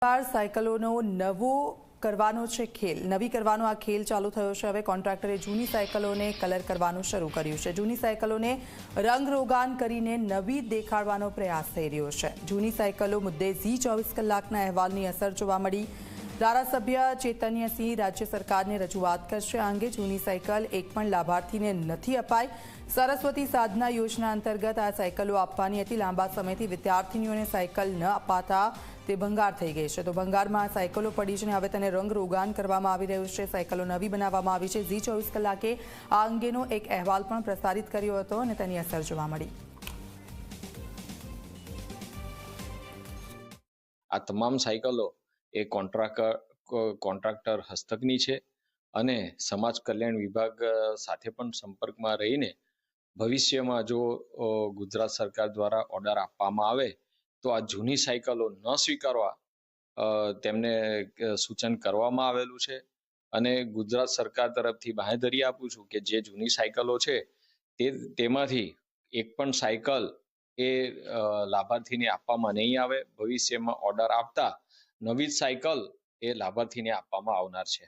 સાયકલોનો નવી કરવાનો આ ખેલ ચાલુ થયો છે। હવે કોન્ટ્રાક્ટરે જૂની સાયકલોને કલર કરવાનું શરૂ કર્યું છે। જૂની સાયકલોને રંગરોગાન કરીને નવી દેખાડવાનો પ્રયાસ થઈ રહ્યો છે। જૂની સાયકલો મુદ્દે ઝી 24 કલાકના અહેવાલની અસર જોવા મળી। ધારાસભ્ય ચેતન્યસિંહ રાજ્ય સરકારને રજૂઆત કરશે। આ અંગે જૂની સાયકલ એક પણ લાભાર્થીને નથી અપાઈ। સરસ્વતી સાધના યોજના અંતર્ગત આ સાયકલો આપવાની હતી। લાંબા સમયથી વિદ્યાર્થીનીઓને સાયકલ ન અપાતા તે ભંગાર થઈ ગઈ છે। તો ભંગારમાં સાયકલો પડી છે અને હવે તેને રંગરોગાન કરવામાં આવી રહ્યું છે। સાયકલો નવી બનાવવામાં આવી છે। ઝી 24 કલાકે આ અંગેનો એક અહેવાલ પણ પ્રસારિત કર્યો હતો અને તેની અસર જોવા મળી। આ તમામ સાયકલો એ કોન્ટ્રાક્ટર હસ્તકની છે અને સમાજ કલ્યાણ વિભાગ સાથે પણ સંપર્કમાં રહીને ભવિષ્યમાં જો ગુજરાત સરકાર દ્વારા ઓર્ડર આપવામાં આવે તો આ જૂની સાયકલો ન સ્વીકારવા તેમને સૂચન કરવામાં આવેલું છે। અને ગુજરાત સરકાર તરફથી બાંહેધરી આપું છું કે જે જૂની સાયકલો છે તેમાંથી એક પણ સાયકલ એ લાભાર્થીને આપવામાં નહીં આવે। ભવિષ્યમાં ઓર્ડર આપતા નવી સાયકલ એ લાભાર્થીને આપવામાં આવનાર છે।